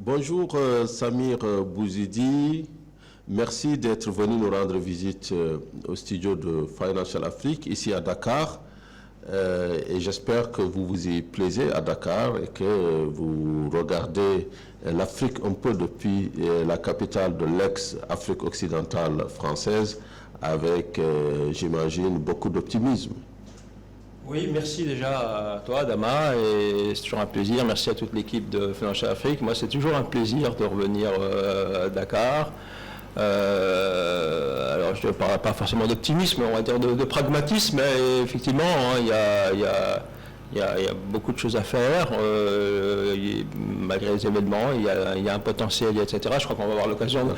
Bonjour Samir Bouzidi, merci d'être venu nous rendre visite au studio de Financial Afrique ici à Dakar. Et j'espère que vous vous y plaisez à Dakar et que vous regardez l'Afrique un peu depuis la capitale de l'ex-Afrique occidentale française avec, j'imagine, beaucoup d'optimisme. Oui, merci déjà à toi, Adama, et c'est toujours un plaisir. Merci à toute l'équipe de Financial Afrique. Moi, c'est toujours un plaisir de revenir à Dakar. Alors, je ne parle pas forcément d'optimisme, on va dire de pragmatisme, mais effectivement, hein, il y a beaucoup de choses à faire, malgré les événements, il y a un potentiel, etc. Je crois qu'on va avoir l'occasion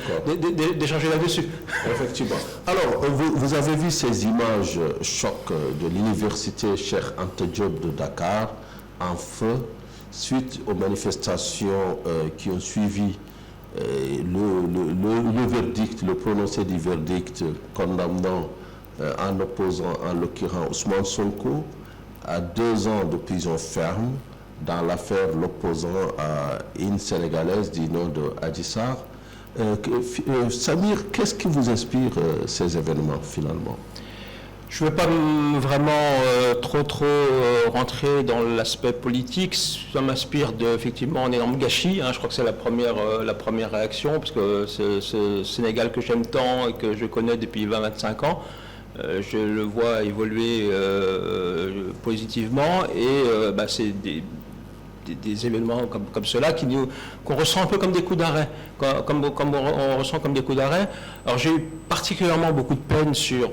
d'échanger là-dessus. Effectivement. Alors, vous avez vu ces images choc de l'université Cheikh Anta Diop de Dakar en feu suite aux manifestations qui ont suivi le verdict, le prononcé du verdict condamnant en opposant en l'occurrence Ousmane Sonko à 2 ans de prison ferme dans l'affaire l'opposant à une Sénégalaise du nom de Adji Sarr. Samir, qu'est-ce qui vous inspire ces événements finalement? Je ne veux pas vraiment trop rentrer dans l'aspect politique. Ça m'inspire effectivement un énorme gâchis. Hein. Je crois que c'est la première réaction, parce que ce Sénégal que j'aime tant et que je connais depuis 20-25 ans, je le vois évoluer positivement, et c'est des événements comme ceux-là qu'on ressent un peu comme des coups d'arrêt, comme on ressent comme des coups d'arrêt. Alors j'ai eu particulièrement beaucoup de peine sur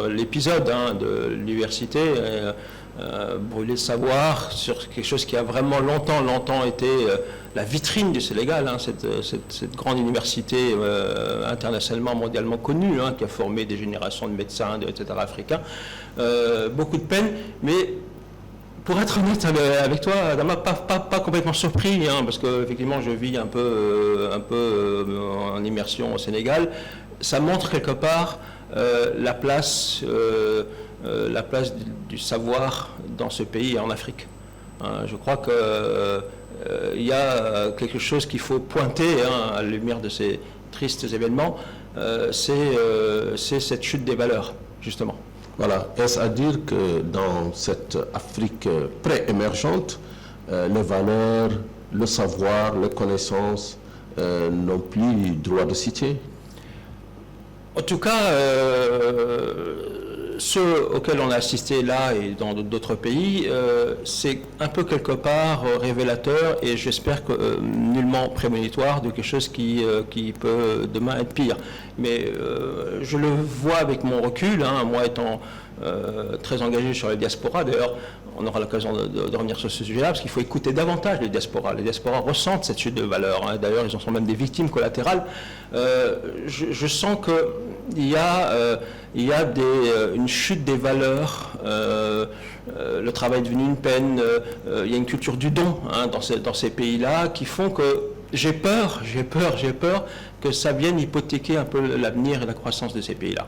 l'épisode de l'université, brûler le savoir, sur quelque chose qui a vraiment longtemps été la vitrine du Sénégal, hein, cette grande université internationalement, mondialement connue, hein, qui a formé des générations de médecins, etc. africains. Beaucoup de peine, mais pour être honnête avec toi, Adama, pas complètement surpris, hein, parce qu'effectivement je vis un peu en immersion au Sénégal. Ça montre quelque part la place du savoir dans ce pays et en Afrique. Hein, je crois qu'il y a quelque chose qu'il faut pointer, hein, à la lumière de ces tristes événements, c'est cette chute des valeurs, justement. Voilà, est-ce à dire que dans cette Afrique pré-émergente, les valeurs, le savoir, les connaissances n'ont plus droit de citer? En tout cas, ceux auxquels on a assisté là et dans d'autres pays, c'est un peu quelque part révélateur, et j'espère que nullement prémonitoire de quelque chose qui peut demain être pire. Mais je le vois avec mon recul, hein, moi étant très engagé sur les diasporas. D'ailleurs, on aura l'occasion de revenir sur ce sujet-là, parce qu'il faut écouter davantage les diasporas. Les diasporas ressentent cette chute de valeur, hein. D'ailleurs, ils en sont même des victimes collatérales. Je sens qu'il y a une chute des valeurs, le travail est devenu une peine, il y a une culture du don, hein, dans ces pays-là, qui font que j'ai peur que ça vienne hypothéquer un peu l'avenir et la croissance de ces pays-là.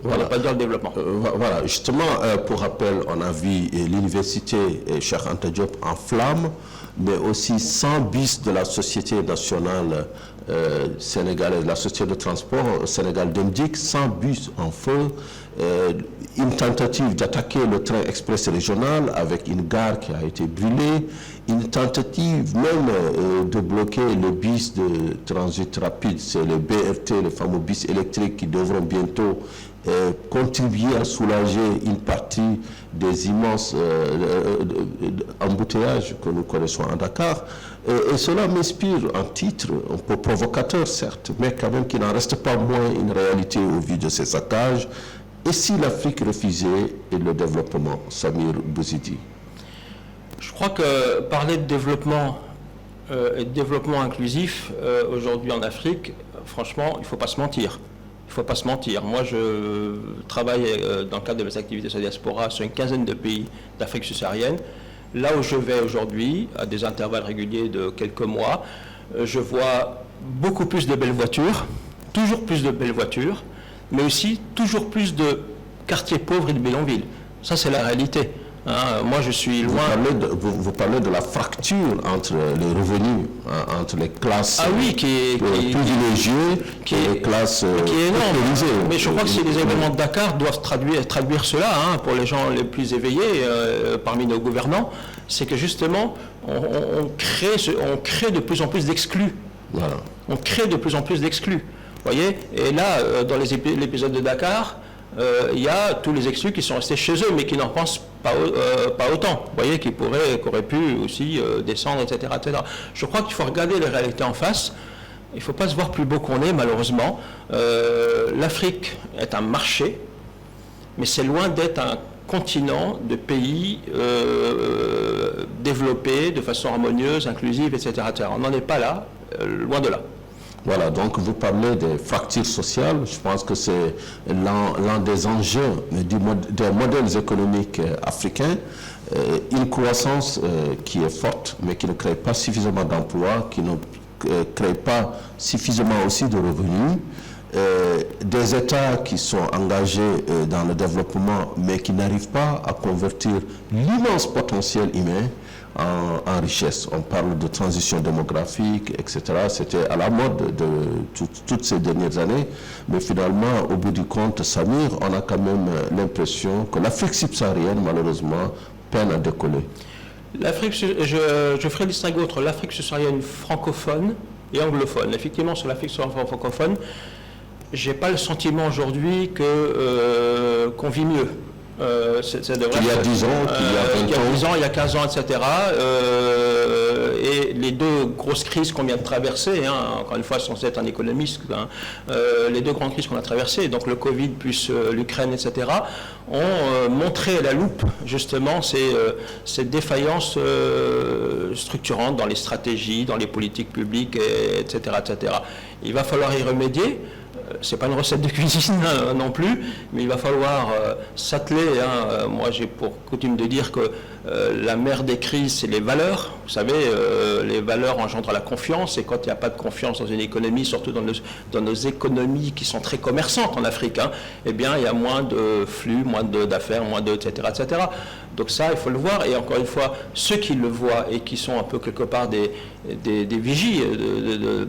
Voilà, pas dire le développement. Voilà, justement, pour rappel, on a vu l'université Cheikh Anta Diop en flammes, mais aussi 100 bus de la Société nationale sénégalaise, la Société de transport Sénégal Demdik, 100 bus en feu, une tentative d'attaquer le train express régional avec une gare qui a été brûlée, une tentative même de bloquer le bus de transit rapide, c'est le BRT, les fameux bus électriques qui devront bientôt contribuer à soulager une partie des immenses embouteillages que nous connaissons à Dakar. Et cela m'inspire un titre un peu provocateur, certes, mais quand même qui n'en reste pas moins une réalité au vu de ces saccages. Et si l'Afrique refusait le développement, Samir Bouzidi? Je crois que parler de développement et de développement inclusif aujourd'hui en Afrique, franchement, il ne faut pas se mentir. Il ne faut pas se mentir. Moi, je travaille dans le cadre de mes activités sur la diaspora sur une quinzaine de pays d'Afrique subsaharienne. Là où je vais aujourd'hui, à des intervalles réguliers de quelques mois, je vois beaucoup plus de belles voitures, toujours plus de belles voitures, mais aussi toujours plus de quartiers pauvres et de bidonvilles. Ça, c'est la réalité. Moi, je suis loin... Vous parlez de la fracture entre les revenus, entre les classes privilégiées et les classes qui est énorme. paupérisées. Mais je crois que si les événements de Dakar doivent traduire cela, pour les gens les plus éveillés parmi nos gouvernants, c'est que justement, on crée de plus en plus d'exclus. Voilà. On crée de plus en plus d'exclus. Voyez. Et là, dans l'épisode de Dakar, il y a tous les exclus qui sont restés chez eux, mais qui n'en pensent pas autant. Vous voyez, qui auraient pu aussi descendre, etc., etc. Je crois qu'il faut regarder les réalités en face. Il ne faut pas se voir plus beau qu'on est, malheureusement. L'Afrique est un marché, mais c'est loin d'être un continent de pays développés de façon harmonieuse, inclusive, etc., etc. On n'en est pas là, loin de là. Voilà, donc vous parlez des fractures sociales. Je pense que c'est l'un des enjeux des modèles économiques africains. Une croissance qui est forte, mais qui ne crée pas suffisamment d'emplois, qui ne crée pas suffisamment aussi de revenus. Des États qui sont engagés dans le développement, mais qui n'arrivent pas à convertir l'immense potentiel humain en richesse. On parle de transition démographique, etc. C'était à la mode de toutes ces dernières années, mais finalement, au bout du compte, Samir, on a quand même l'impression que l'Afrique subsaharienne, malheureusement, peine à décoller. L'Afrique, je ferai distinguer entre l'Afrique subsaharienne francophone et anglophone. Effectivement, sur l'Afrique subsaharienne francophone, je n'ai pas le sentiment aujourd'hui qu'on vit mieux. Il y a 10 ans, il y a 10 ans, il y a 15 ans, etc. Et les deux grosses crises qu'on vient de traverser, encore une fois, sans être un économiste, les deux grandes crises qu'on a traversées, donc le Covid plus l'Ukraine, etc., ont montré à la loupe justement ces défaillances structurantes dans les stratégies, dans les politiques publiques, etc., etc. Il va falloir y remédier. C'est pas une recette de cuisine non plus, mais il va falloir s'atteler. Moi, j'ai pour coutume de dire que la mère des crises, c'est les valeurs. Vous savez, les valeurs engendrent la confiance, et quand il n'y a pas de confiance dans une économie, surtout dans nos économies qui sont très commerçantes en Afrique, eh bien, il y a moins de flux, moins d'affaires, moins de, etc., etc. Donc ça, il faut le voir. Et encore une fois, ceux qui le voient et qui sont un peu quelque part des vigies de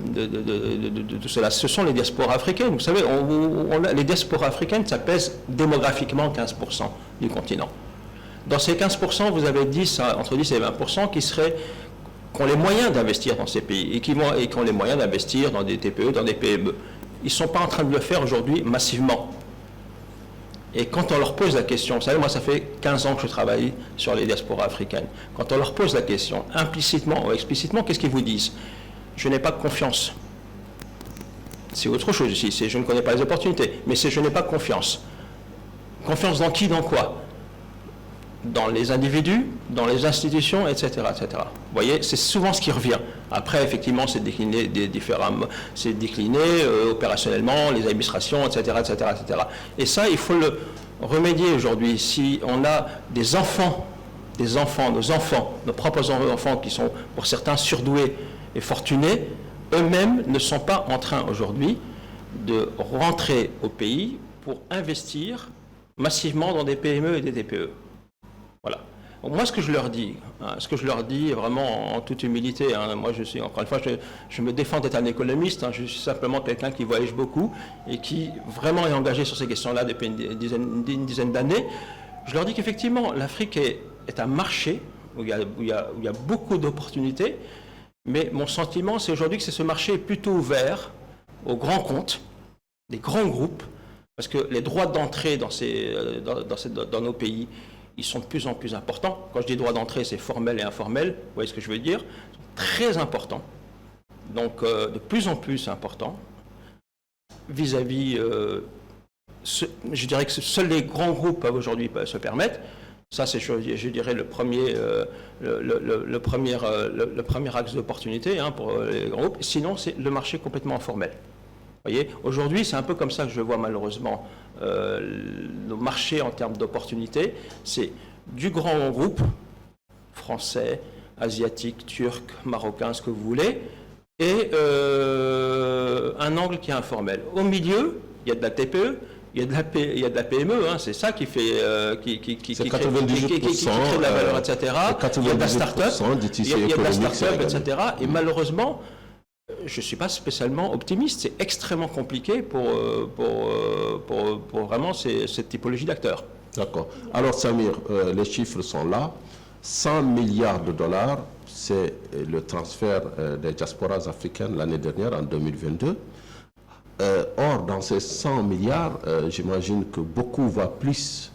cela, ce sont les diasporas africaines. Vous savez, les diasporas africaines, ça pèse démographiquement 15% du continent. Dans ces 15%, vous avez entre 10 et 20% qui ont les moyens d'investir dans ces pays et qui ont les moyens d'investir dans des TPE, dans des PME. Ils ne sont pas en train de le faire aujourd'hui massivement. Et quand on leur pose la question, vous savez, moi ça fait 15 ans que je travaille sur les diasporas africaines. Quand on leur pose la question, implicitement ou explicitement, qu'est-ce qu'ils vous disent? Je n'ai pas confiance. C'est autre chose ici, c'est je ne connais pas les opportunités, mais c'est je n'ai pas confiance. Confiance dans qui, dans quoi? Dans les individus, dans les institutions, etc., etc. Vous voyez, c'est souvent ce qui revient. Après, effectivement, c'est décliné opérationnellement, les administrations, etc., etc., etc. Et ça, il faut le remédier aujourd'hui. Si on a nos propres enfants qui sont pour certains surdoués et fortunés, eux-mêmes ne sont pas en train aujourd'hui de rentrer au pays pour investir massivement dans des PME et des TPE. Voilà. Donc moi, ce que je leur dis vraiment en toute humilité, moi je suis, encore une fois, je me défends d'être un économiste, je suis simplement quelqu'un qui voyage beaucoup et qui vraiment est engagé sur ces questions-là depuis une dizaine d'années. Je leur dis qu'effectivement, l'Afrique est un marché où il y a beaucoup d'opportunités, mais mon sentiment, c'est aujourd'hui que ce marché est plutôt ouvert aux grands comptes, des grands groupes, parce que les droits d'entrée dans nos pays, ils sont de plus en plus importants. Quand je dis droit d'entrée, c'est formel et informel. Vous voyez ce que je veux dire? Très important. Donc, de plus en plus important vis-à-vis... je dirais que seuls les grands groupes peuvent aujourd'hui se permettre. Ça, c'est, je dirais, le premier axe d'opportunité pour les grands groupes. Sinon, c'est le marché complètement informel. Vous voyez, aujourd'hui, c'est un peu comme ça que je vois malheureusement le marché en termes d'opportunités. C'est du grand groupe, français, asiatique, turc, marocain, ce que vous voulez, et un angle qui est informel. Au milieu, il y a de la TPE, il y a de la PME, hein, c'est ça qui fait, qui crée de la valeur, etc. Il y a de la start-up, il y a de la start-up, etc. Et malheureusement, je ne suis pas spécialement optimiste. C'est extrêmement compliqué pour vraiment cette typologie d'acteurs. D'accord. Alors Samir, les chiffres sont là. 100 milliards de dollars, c'est le transfert des diasporas africaines l'année dernière, en 2022. Or, dans ces 100 milliards, j'imagine que beaucoup va plus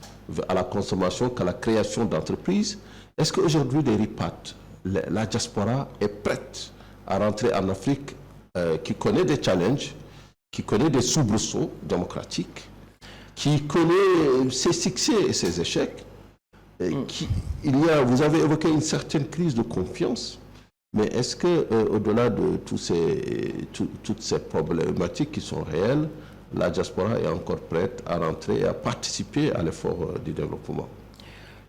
à la consommation qu'à la création d'entreprises. Est-ce qu'aujourd'hui, les RIPAT, la diaspora est prête à rentrer en Afrique qui connaît des challenges, qui connaît des soubresauts démocratiques, qui connaît ses succès et ses échecs? Vous avez évoqué une certaine crise de confiance, mais est-ce que, au-delà de toutes ces problématiques qui sont réelles, la diaspora est encore prête à rentrer et à participer à l'effort du développement?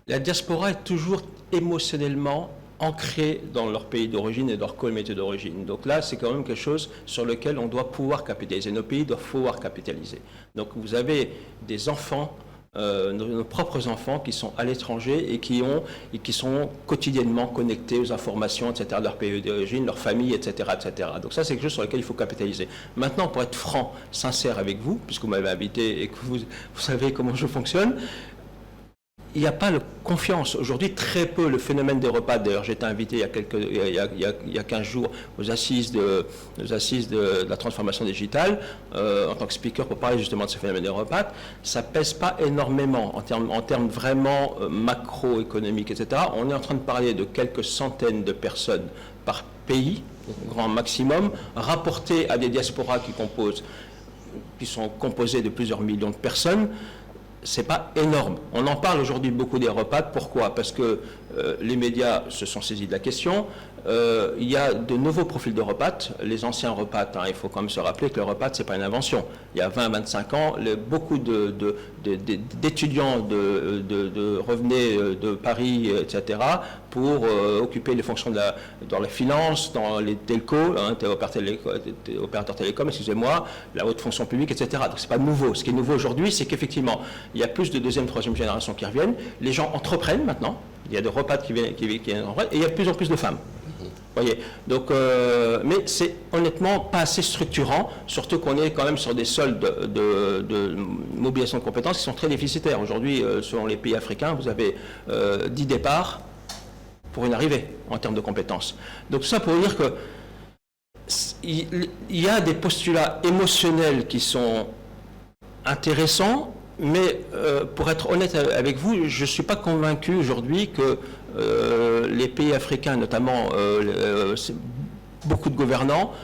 La diaspora est toujours émotionnellement ancrés dans leur pays d'origine et leur communauté d'origine. Donc là, c'est quand même quelque chose sur lequel on doit pouvoir capitaliser. Nos pays doivent pouvoir capitaliser. Donc vous avez des enfants, nos propres enfants qui sont à l'étranger et qui sont quotidiennement connectés aux informations, etc., de leur pays d'origine, leur famille, etc., etc. Donc ça, c'est quelque chose sur lequel il faut capitaliser. Maintenant, pour être franc, sincère avec vous, puisque vous m'avez invité et que vous savez comment je fonctionne, il n'y a pas de confiance. Aujourd'hui, très peu le phénomène des repas. D'ailleurs, j'étais invité il y a 15 jours aux assises de la transformation digitale en tant que speaker pour parler justement de ce phénomène des repas. Ça ne pèse pas énormément en termes vraiment macroéconomiques, etc. On est en train de parler de quelques centaines de personnes par pays, grand maximum, rapporté à des diasporas qui sont composées de plusieurs millions de personnes. C'est pas énorme. On en parle aujourd'hui beaucoup des repas. Pourquoi? Parce que les médias se sont saisis de la question. Il y a de nouveaux profils de repas. Les anciens repas, il faut quand même se rappeler que le repas, c'est pas une invention. Il y a 20-25 ans, beaucoup d'étudiants revenaient de Paris, etc., pour occuper les fonctions dans la finance, dans les telcos, opérateurs télécoms, excusez-moi, la haute fonction publique, etc. Donc c'est pas nouveau. Ce qui est nouveau aujourd'hui, c'est qu'effectivement, il y a plus de deuxième, troisième génération qui reviennent. Les gens entreprennent maintenant. Il y a des repas qui viennent et il y a de plus en plus de femmes. Voyez. Donc, mais c'est honnêtement pas assez structurant, surtout qu'on est quand même sur des soldes de mobilisation de compétences qui sont très déficitaires. Aujourd'hui, selon les pays africains, vous avez 10 départs pour une arrivée en termes de compétences. Donc ça pour dire que il y a des postulats émotionnels qui sont intéressants, mais pour être honnête avec vous, je ne suis pas convaincu aujourd'hui que les pays africains, notamment beaucoup de gouvernants,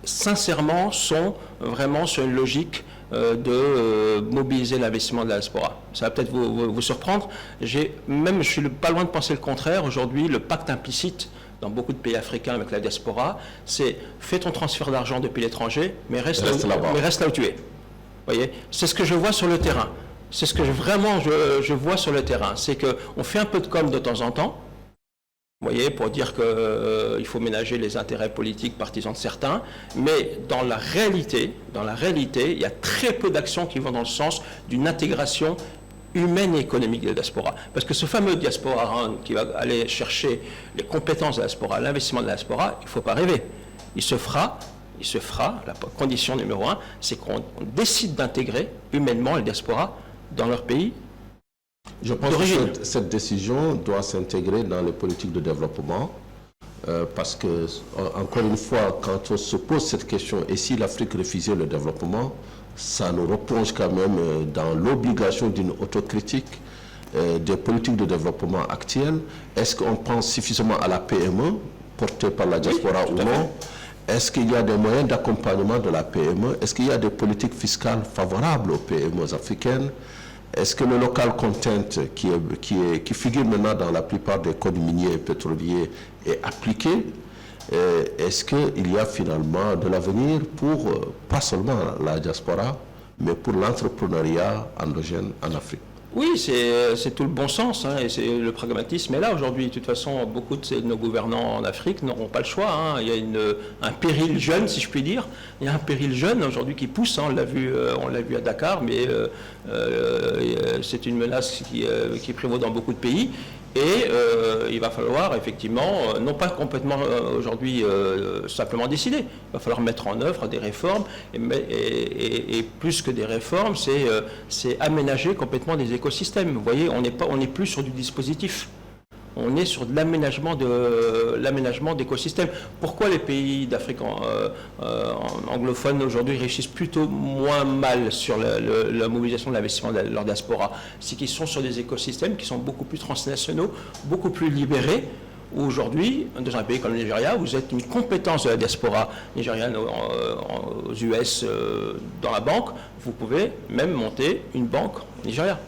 sincèrement sont vraiment sur une logique de mobiliser l'investissement de la diaspora. Ça va peut-être vous surprendre. Je suis pas loin de penser le contraire. Aujourd'hui, le pacte implicite dans beaucoup de pays africains avec la diaspora, c'est fais ton transfert d'argent depuis l'étranger, mais reste là où tu es. Voyez, c'est ce que je vois sur le terrain. C'est ce que je vois sur le terrain. C'est qu'on fait un peu de com de temps en temps, vous voyez, pour dire qu'il faut ménager les intérêts politiques partisans de certains, mais dans la réalité, il y a très peu d'actions qui vont dans le sens d'une intégration humaine et économique de la diaspora. Parce que ce fameux diaspora round qui va aller chercher les compétences de la diaspora, l'investissement de la diaspora, il ne faut pas rêver. Il se fera, la condition numéro 1, c'est qu'on décide d'intégrer humainement les diasporas dans leur pays. Je pense que cette décision doit s'intégrer dans les politiques de développement parce que, encore une fois, quand on se pose cette question, et si l'Afrique refusait le développement, ça nous replonge quand même dans l'obligation d'une autocritique des politiques de développement actuelles. Est-ce qu'on pense suffisamment à la PME portée par la diaspora ou non? Est-ce qu'il y a des moyens d'accompagnement de la PME? Est-ce qu'il y a des politiques fiscales favorables aux PME africaines? Est-ce que le local content qui figure maintenant dans la plupart des codes miniers et pétroliers est appliqué? Est-ce qu'il y a finalement de l'avenir pour, pas seulement la diaspora, mais pour l'entrepreneuriat endogène en Afrique? Oui, c'est tout le bon sens, hein, et c'est le pragmatisme est là aujourd'hui. De toute façon, beaucoup de nos gouvernants en Afrique n'auront pas le choix. Hein. Il y a un péril jeune, si je puis dire. Il y a un péril jeune aujourd'hui qui pousse. Hein. On l'a vu à Dakar, mais c'est une menace qui prévaut dans beaucoup de pays. Et il va falloir effectivement, non pas complètement aujourd'hui simplement décider, il va falloir mettre en œuvre des réformes, et plus que des réformes, c'est aménager complètement des écosystèmes. Vous voyez, on n'est plus sur du dispositif. On est sur de l'aménagement d'écosystèmes. Pourquoi les pays d'Afrique anglophone aujourd'hui réussissent plutôt moins mal sur la mobilisation de l'investissement de leur diaspora? C'est qu'ils sont sur des écosystèmes qui sont beaucoup plus transnationaux, beaucoup plus libérés. Aujourd'hui, dans un pays comme le Nigeria, vous êtes une compétence de la diaspora nigériane aux US dans la banque, vous pouvez même monter une banque au Nigeria.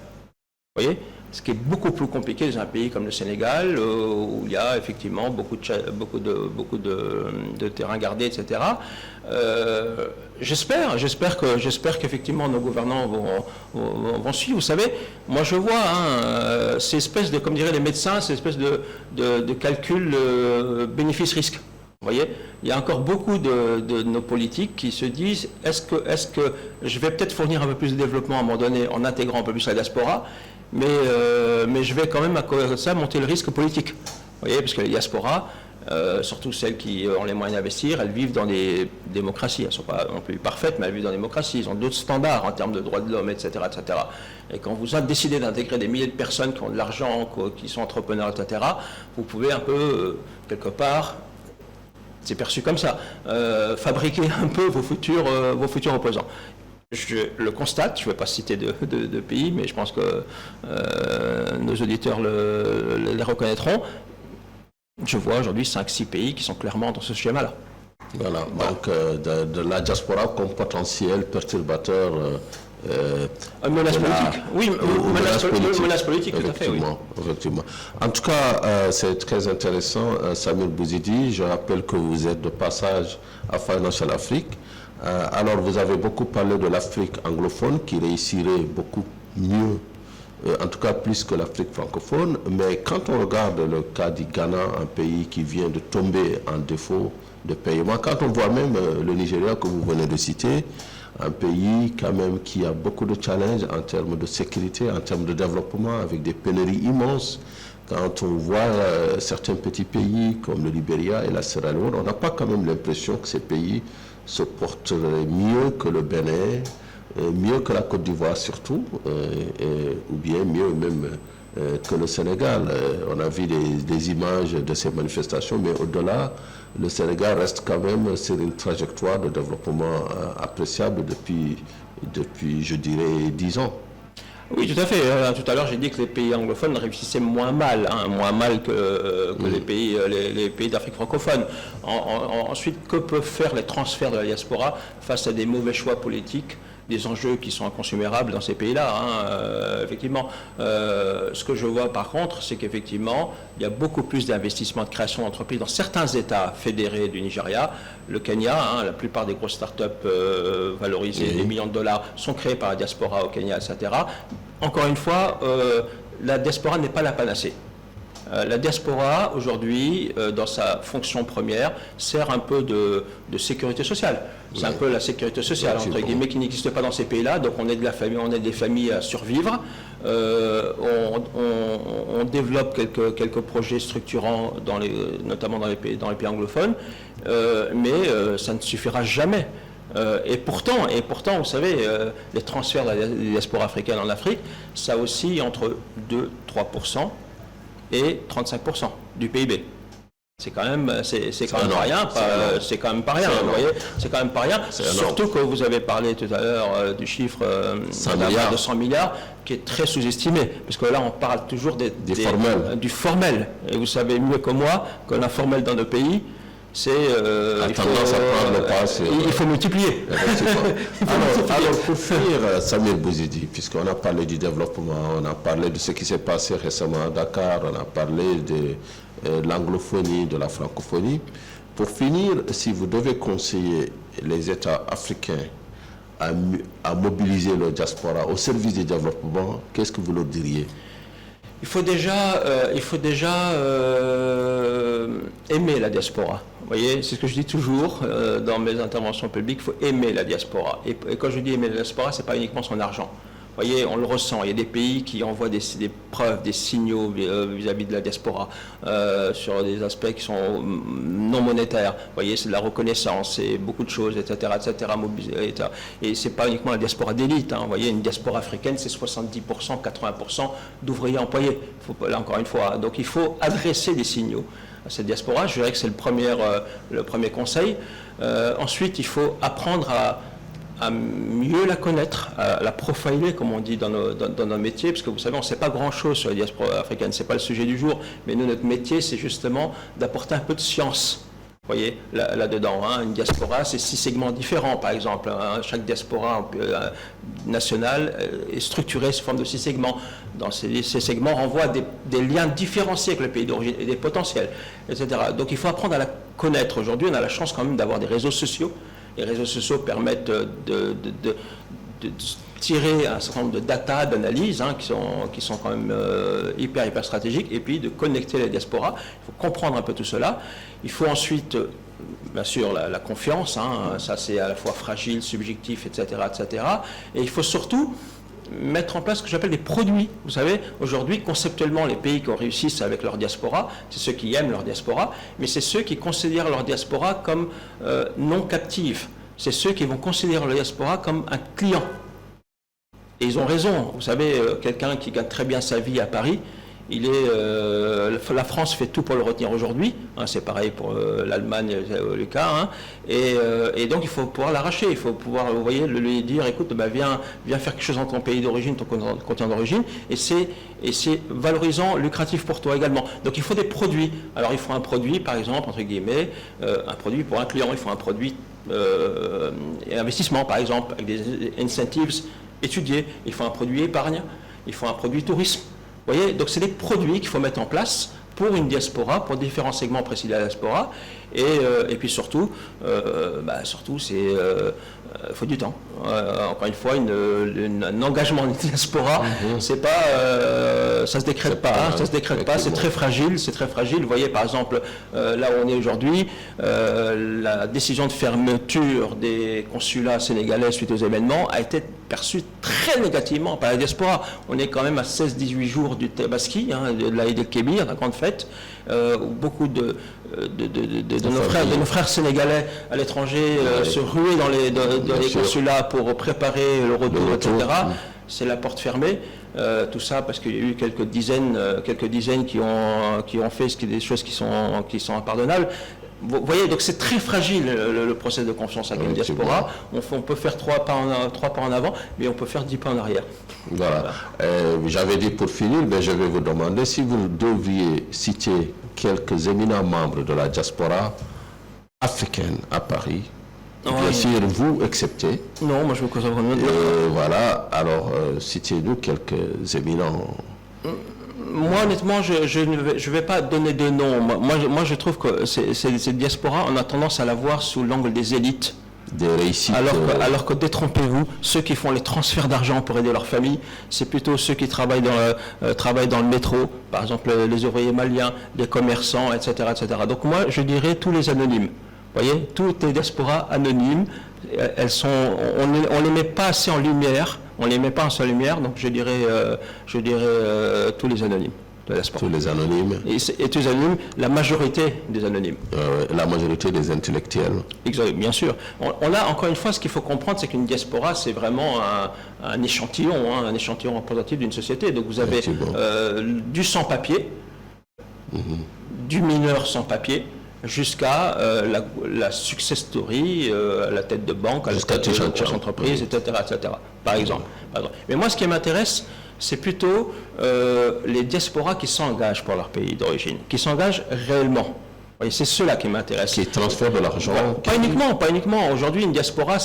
Vous voyez ? Ce qui est beaucoup plus compliqué dans un pays comme le Sénégal, où il y a effectivement beaucoup de terrains gardés, etc. J'espère qu'effectivement nos gouvernants vont suivre. Vous savez, moi je vois ces espèces de, comme diraient les médecins, ces espèces de calcul bénéfice-risque. Vous voyez, il y a encore beaucoup de nos politiques qui se disent est-ce que je vais peut-être fournir un peu plus de développement à un moment donné en intégrant un peu plus la diaspora, mais je vais quand même à cause de ça monter le risque politique. Vous voyez, parce que les diasporas, surtout celles qui ont les moyens d'investir, elles vivent dans des démocraties. Elles ne sont pas non plus parfaites, mais elles vivent dans des démocraties. Ils ont d'autres standards en termes de droits de l'homme, etc., etc. Et quand vous décidez d'intégrer des milliers de personnes qui ont de l'argent, qui sont entrepreneurs, etc., vous pouvez un peu, quelque part, c'est perçu comme ça, fabriquer un peu vos futurs opposants. Je le constate, je ne vais pas citer de pays, mais je pense que nos auditeurs les reconnaîtront. Je vois aujourd'hui 5-6 pays qui sont clairement dans ce schéma-là. Voilà, donc de la diaspora comme potentiel perturbateur. Une menace politique. Oui, une menace politique, tout à fait. Oui. Effectivement. En tout cas, c'est très intéressant, Samir Bouzidi. Je rappelle que vous êtes de passage à Financial Afrique. Alors, vous avez beaucoup parlé de l'Afrique anglophone qui réussirait beaucoup mieux, en tout cas plus que l'Afrique francophone. Mais quand on regarde le cas du Ghana, un pays qui vient de tomber en défaut de paiement, quand on voit même le Nigeria que vous venez de citer, un pays quand même qui a beaucoup de challenges en termes de sécurité, en termes de développement, avec des pénuries immenses. Quand on voit certains petits pays comme le Libéria et la Sierra Leone, on n'a pas quand même l'impression que ces pays se porteraient mieux que le Bénin, mieux que la Côte d'Ivoire surtout, ou bien mieux même que le Sénégal. On a vu des images de ces manifestations, mais au-delà, le Sénégal reste quand même sur une trajectoire de développement appréciable depuis, je dirais, 10 ans. Oui, tout à fait. Tout à l'heure, j'ai dit que les pays anglophones réussissaient moins mal que les pays d'Afrique francophone. Ensuite, que peuvent faire les transferts de la diaspora face à des mauvais choix politiques, des enjeux qui sont inconsumérables dans ces pays-là, effectivement. Ce que je vois par contre, c'est qu'effectivement, il y a beaucoup plus d'investissements de création d'entreprises dans certains États fédérés du Nigeria. Le Kenya, la plupart des grosses startups valorisées des millions de dollars sont créées par la diaspora au Kenya, etc. Encore une fois, la diaspora n'est pas la panacée. La diaspora, aujourd'hui, dans sa fonction première, sert un peu de sécurité sociale. C'est un peu la sécurité sociale, entre guillemets, qui n'existe pas dans ces pays-là. Donc on aide des familles à survivre. On développe quelques projets structurants, notamment dans les pays anglophones. Mais ça ne suffira jamais. Et pourtant, vous savez, les transferts de la diaspora africaine en Afrique, ça oscille entre 2-3% et 35% du PIB. C'est quand même, pas rien. C'est quand même pas rien. Vous voyez, c'est quand même pas rien. Surtout que vous avez parlé tout à l'heure du chiffre de 100 milliards, qui est très sous-estimé, parce que là, on parle toujours du formel. Et vous savez mieux que moi que l'informel dans nos pays, il faut multiplier. Alors, pour finir, Samir Bouzidi, puisqu'on a parlé du développement, on a parlé de ce qui s'est passé récemment à Dakar, on a parlé de l'anglophonie, de la francophonie. Pour finir, si vous devez conseiller les États africains à mobiliser leur diaspora au service du développement, qu'est-ce que vous leur diriez? Il faut déjà aimer la diaspora. Vous voyez, c'est ce que je dis toujours dans mes interventions publiques, il faut aimer la diaspora. Et quand je dis aimer la diaspora, ce n'est pas uniquement son argent. Vous voyez, on le ressent. Il y a des pays qui envoient des preuves, des signaux vis-à-vis de la diaspora sur des aspects qui sont non monétaires. Vous voyez, c'est de la reconnaissance, c'est beaucoup de choses, etc., etc. Et c'est pas uniquement la diaspora d'élite. Hein. Vous voyez, une diaspora africaine, c'est 70%, 80% d'ouvriers employés. Là, encore une fois. Hein. Donc, il faut adresser des signaux à cette diaspora. Je dirais que c'est le premier conseil. Ensuite, il faut apprendre à mieux la connaître, à la profiler, comme on dit dans nos métiers, parce que vous savez, on ne sait pas grand-chose sur la diaspora africaine, ce n'est pas le sujet du jour, mais nous, notre métier, c'est justement d'apporter un peu de science, vous voyez, là-dedans. Hein. Une diaspora, c'est 6 segments différents, par exemple. Hein. Chaque diaspora nationale est structurée sous forme de 6 segments. Dans ces segments renvoient des liens différenciés avec le pays d'origine et des potentiels, etc. Donc, il faut apprendre à la connaître. Aujourd'hui, on a la chance quand même d'avoir des réseaux sociaux. Les réseaux sociaux permettent de tirer un certain nombre de data, d'analyses hein, qui sont quand même hyper stratégiques, et puis de connecter la diaspora. Il faut comprendre un peu tout cela. Il faut ensuite, bien sûr, la confiance. Hein, ça, c'est à la fois fragile, subjectif, etc., etc. Et il faut surtout mettre en place ce que j'appelle des produits. Vous savez, aujourd'hui, conceptuellement, les pays qui réussissent avec leur diaspora, c'est ceux qui aiment leur diaspora, mais c'est ceux qui considèrent leur diaspora comme non captive. C'est ceux qui vont considérer leur diaspora comme un client. Et ils ont raison. Vous savez, quelqu'un qui gagne très bien sa vie à Paris, la France fait tout pour le retenir aujourd'hui. Hein, c'est pareil pour l'Allemagne, le cas. Hein, et donc, il faut pouvoir l'arracher. Il faut pouvoir, vous voyez, lui dire, écoute, bah, viens faire quelque chose dans ton pays d'origine, ton continent d'origine. Et c'est valorisant, lucratif pour toi également. Donc, il faut des produits. Alors, il faut un produit, par exemple, entre guillemets, un produit pour un client. Il faut un produit investissement, par exemple, avec des incentives étudiés. Il faut un produit épargne. Il faut un produit tourisme. Vous voyez, donc c'est des produits qu'il faut mettre en place pour une diaspora, pour différents segments précis de la diaspora, et puis surtout, c'est faut du temps. Encore une fois, un engagement de diaspora, c'est pas, ça se décrète pas, ça se décrète pas, c'est très fragile, c'est très fragile. Vous voyez, par exemple, là où on est aujourd'hui, la décision de fermeture des consulats sénégalais suite aux événements a été perçue très négativement par la diaspora. On est quand même à 16-18 jours du Tabaski, hein, de l'Aïd el-Kébir, la grande fête, où beaucoup de nos frères sénégalais à l'étranger se ruaient dans les consulats pour préparer le retour, etc. C'est la porte fermée. Tout ça parce qu'il y a eu quelques dizaines qui ont fait des choses qui sont impardonnables. Vous voyez, donc c'est très fragile le processus de confiance avec une diaspora. On peut faire 3 pas en avant, mais on peut faire 10 pas en arrière. Voilà. J'avais dit pour finir, mais je vais vous demander si vous deviez citer quelques éminents membres de la diaspora africaine à Paris. Bien sûr, vous acceptez. Non, moi je me concentre vraiment. Voilà, alors citez-nous quelques éminents. Moi, honnêtement, je ne vais pas donner de nom. Moi, je trouve que cette diaspora, on a tendance à la voir sous l'angle des élites. Des réussites. Alors que détrompez-vous, ceux qui font les transferts d'argent pour aider leur famille, c'est plutôt ceux qui travaillent dans le métro, par exemple les ouvriers maliens, les commerçants, etc., etc. Donc moi, je dirais tous les anonymes. Vous voyez, toutes les diasporas anonymes, on les met pas assez en lumière. On ne les met pas en seule lumière, donc je dirais tous les anonymes de la diaspora. Tous les anonymes. Et tous les anonymes, la majorité des anonymes. La majorité des intellectuels. Exactement, bien sûr. On a, encore une fois, ce qu'il faut comprendre, c'est qu'une diaspora, c'est vraiment un échantillon, hein, un échantillon représentatif d'une société. Donc vous avez du sans-papier, du mineur sans-papier, jusqu'à la success story, à la tête de banque, à la tête de grosses entreprises, etc., par exemple. Mais moi, ce qui m'intéresse, c'est plutôt les diasporas qui s'engagent pour leur pays d'origine, qui s'engagent réellement. C'est ceux-là qui m'intéressent. Qui transfèrent de l'argent. Pas uniquement. Aujourd'hui, une diaspora,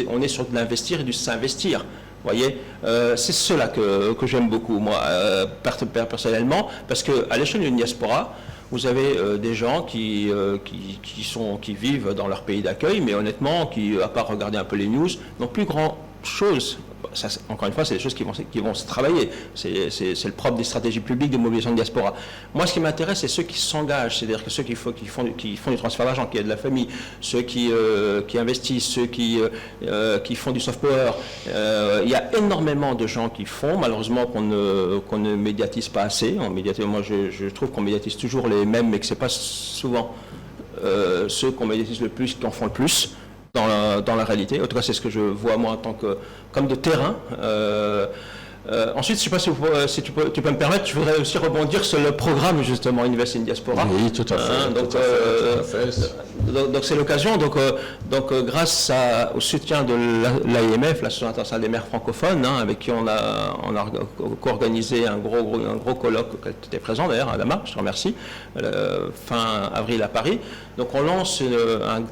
on est sur de l'investir et du s'investir. Vous voyez, c'est cela que j'aime beaucoup, moi, personnellement, parce qu'à l'échelle d'une diaspora, vous avez des gens qui vivent dans leur pays d'accueil, mais honnêtement, qui, à part regarder un peu les news, n'ont plus grand-chose. Ça, encore une fois, c'est des choses qui vont se travailler. C'est le propre des stratégies publiques de mobilisation de diaspora. Moi, ce qui m'intéresse, c'est ceux qui s'engagent, c'est-à-dire que ceux qui font du transfert d'argent, qui aident la famille, ceux qui investissent, ceux qui font du soft power. Il y a énormément de gens qui font, malheureusement, qu'on ne médiatise pas assez. Moi, je trouve qu'on médiatise toujours les mêmes, mais que ce n'est pas souvent ceux qu'on médiatise le plus qui en font le plus. Dans la réalité. En tout cas, c'est ce que je vois moi en tant comme de terrain. Ensuite, je ne sais pas si tu peux me permettre, je voudrais aussi rebondir sur le programme justement Invest in Diaspora. Oui, tout à fait. Donc c'est l'occasion. Donc grâce au soutien de l'AIMF, l'Association internationale des maires francophones, avec qui on a co-organisé un gros colloque, tu étais présent d'ailleurs à Lama, je te remercie, fin avril à Paris. Donc on lance un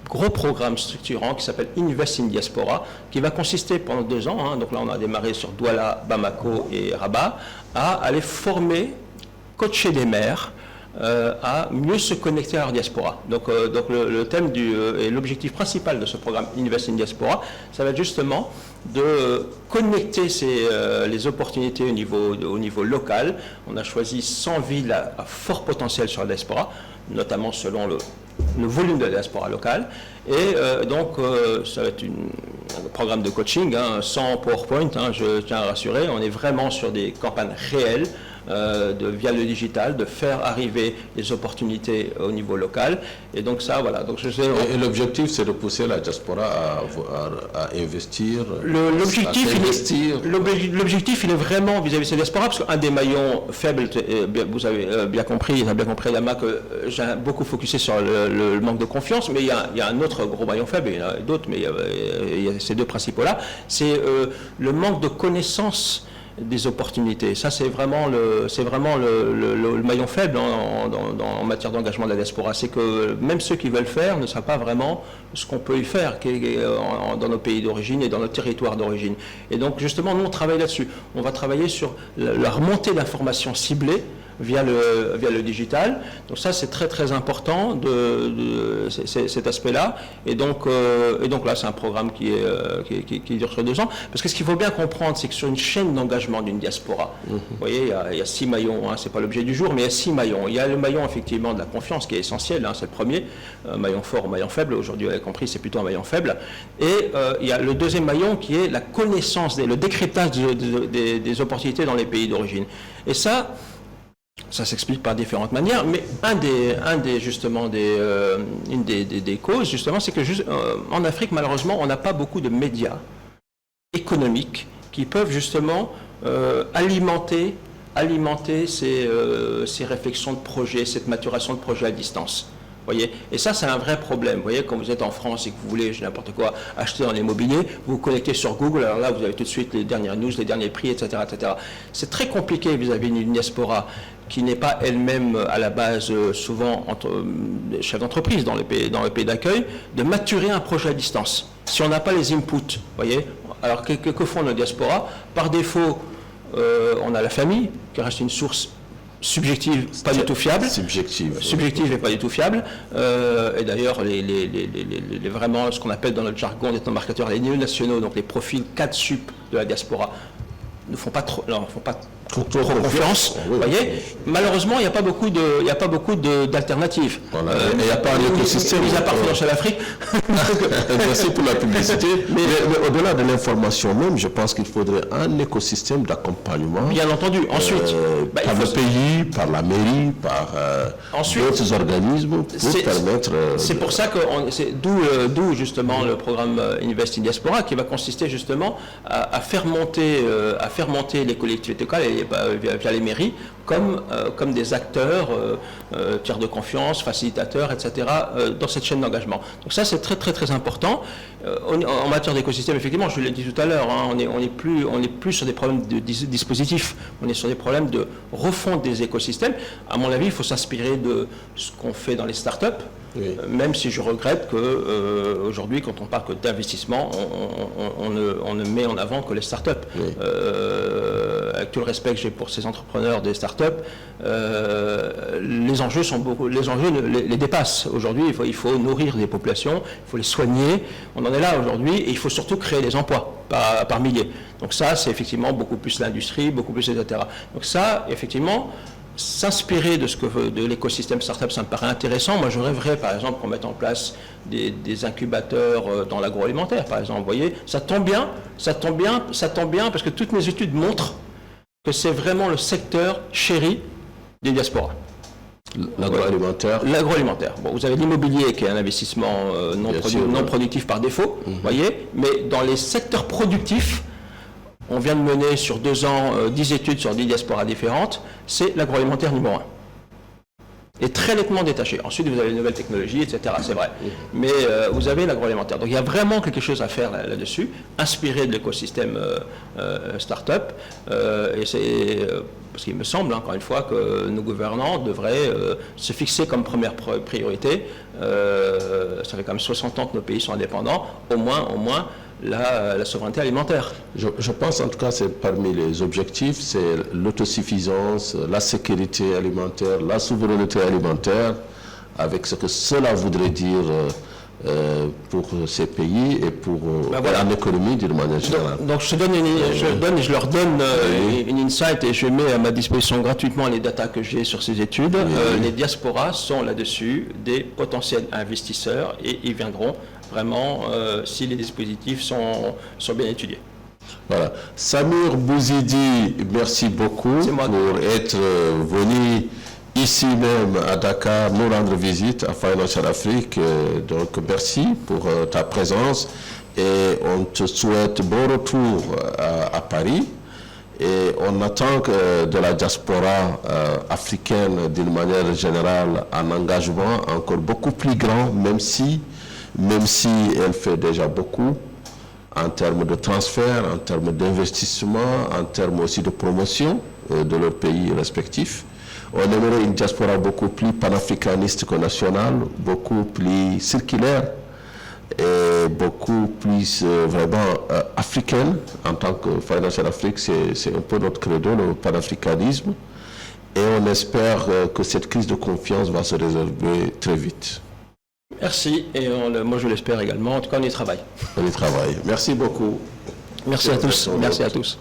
gros programme structurant qui s'appelle Invest in Diaspora, qui va consister pendant 2 ans, donc là on a démarré sur Douala, Bamako et Rabat, à aller former, coacher des maires à mieux se connecter à leur diaspora. Donc le thème et l'objectif principal de ce programme Invest in Diaspora, ça va être justement de connecter les opportunités au niveau local. On a choisi 100 villes à fort potentiel sur la diaspora, notamment selon le volume de la diaspora locale. Et donc, ça va être un programme de coaching, sans PowerPoint, je tiens à rassurer. On est vraiment sur des campagnes réelles, via le digital, de faire arriver les opportunités au niveau local. Et donc ça, voilà. Donc, et l'objectif, c'est de pousser la diaspora à investir. L'objectif, il est vraiment vis-à-vis de cette diaspora, parce qu'un des maillons faibles, vous avez bien compris, Lama, que j'ai beaucoup focusé sur le manque de confiance, mais il y a un autre gros maillon faible, il y en a d'autres, mais il y a ces 2 principaux-là, c'est le manque de connaissance des opportunités. Ça, c'est vraiment le maillon faible en matière d'engagement de la diaspora. C'est que même ceux qui veulent faire ne savent pas vraiment ce qu'on peut y faire dans nos pays d'origine et dans notre territoire d'origine. Et donc, justement, nous, on travaille là-dessus. On va travailler sur la remontée d'informations ciblées via le digital. Donc ça, c'est très très important cet aspect-là. Et donc là, c'est un programme qui dure sur 2 ans. Parce que ce qu'il faut bien comprendre, c'est que sur une chaîne d'engagement d'une diaspora, vous voyez, il y a 6 maillons, c'est pas l'objet du jour, mais il y a 6 maillons. Il y a le maillon effectivement de la confiance qui est essentiel, c'est le premier, maillon fort ou maillon faible. Aujourd'hui, vous avez compris, c'est plutôt un maillon faible. Et il y a le deuxième maillon qui est la connaissance, le décryptage des opportunités dans les pays d'origine. Et ça s'explique par différentes manières, mais une des causes, justement, c'est que en Afrique, malheureusement, on n'a pas beaucoup de médias économiques qui peuvent justement alimenter ces réflexions de projets, cette maturation de projets à distance. Voyez, et ça, c'est un vrai problème. Vous voyez, quand vous êtes en France et que vous voulez, n'importe quoi, acheter en immobilier, vous vous connectez sur Google, alors là, vous avez tout de suite les dernières news, les derniers prix, etc., etc. C'est très compliqué vis-à-vis d'une diaspora qui n'est pas elle-même à la base souvent chef d'entreprise dans le pays d'accueil, de maturer un projet à distance. Si on n'a pas les inputs, voyez, alors que font nos diasporas? Par défaut, on a la famille, qui reste une source subjective, pas du tout fiable. Subjective et pas du tout fiable. Et d'ailleurs, vraiment, ce qu'on appelle dans notre jargon des marketeurs, les néo-nationaux, donc les profils 4 sup de la diaspora, ne font pas trop confiance. Oui, voyez, malheureusement, il n'y a pas beaucoup d'alternatives. Voilà, il n'y a pas un écosystème. Mis à part Financial Afrique. Merci pour la publicité. Mais au-delà de l'information même, je pense qu'il faudrait un écosystème d'accompagnement. Bien entendu. Ensuite, par le pays, par la mairie, par d'autres organismes pour permettre. C'est pour ça que d'où justement le programme Invest in Diaspora, qui va consister justement à faire monter les collectivités locales via les mairies comme des acteurs, tiers de confiance, facilitateurs, etc., dans cette chaîne d'engagement. Donc ça, c'est très très très important. En matière d'écosystème, effectivement, je l'ai dit tout à l'heure, on n'est plus sur des problèmes de dispositifs, on est sur des problèmes de refonte des écosystèmes. À mon avis, il faut s'inspirer de ce qu'on fait dans les startups. Oui. Même si je regrette qu'aujourd'hui, quand on parle que d'investissement, on ne met en avant que les startups. Oui. avec tout le respect que j'ai pour ces entrepreneurs des startups, les enjeux les dépassent. Aujourd'hui, il faut nourrir des populations, il faut les soigner. On en est là aujourd'hui et il faut surtout créer des emplois par milliers. Donc ça, c'est effectivement beaucoup plus l'industrie, beaucoup plus etc. Donc ça, effectivement, s'inspirer de l'écosystème startup, ça me paraît intéressant. Moi, je rêverais, par exemple, qu'on mette en place des incubateurs dans l'agroalimentaire, par exemple. Vous voyez, ça tombe bien, parce que toutes mes études montrent que c'est vraiment le secteur chéri des diasporas. L'agroalimentaire. L'agroalimentaire. Bon, vous avez l'immobilier qui est un investissement non productif par défaut, vous voyez, mais dans les secteurs productifs, on vient de mener sur 2 ans 10 études sur 10 diasporas différentes, c'est l'agroalimentaire numéro 1. Et très nettement détaché. Ensuite, vous avez les nouvelles technologies, etc. C'est vrai. Mais vous avez l'agroalimentaire. Donc il y a vraiment quelque chose à faire là-dessus, inspiré de l'écosystème start-up. Et c'est parce qu'il me semble, encore une fois, que nos gouvernants devraient se fixer comme première priorité. Ça fait quand même 60 ans que nos pays sont indépendants, au moins la souveraineté alimentaire. Je pense en tout cas c'est parmi les objectifs, c'est l'autosuffisance, la sécurité alimentaire, la souveraineté alimentaire, avec ce que cela voudrait dire pour ces pays et pour l'économie d'une manière générale. Donc je leur donne une insight et je mets à ma disposition gratuitement les datas que j'ai sur ces études. Les diasporas sont là-dessus des potentiels investisseurs et ils viendront vraiment si les dispositifs sont bien étudiés. Voilà. Samir Bouzidi, merci beaucoup pour être venu ici même à Dakar nous rendre visite à Financial Afrique. Donc merci pour ta présence et on te souhaite bon retour à Paris. Et on attend de la diaspora africaine d'une manière générale un engagement encore beaucoup plus grand, même si elle fait déjà beaucoup en termes de transfert, en termes d'investissement, en termes aussi de promotion de leurs pays respectifs. On aimerait une diaspora beaucoup plus panafricaniste que nationale, beaucoup plus circulaire et beaucoup plus vraiment africaine. En tant que Financial Afrique, c'est un peu notre credo, le panafricanisme. Et on espère que cette crise de confiance va se résorber très vite. Merci, et moi je l'espère également. En tout cas, on y travaille. On y travaille. Merci beaucoup. Merci à tous.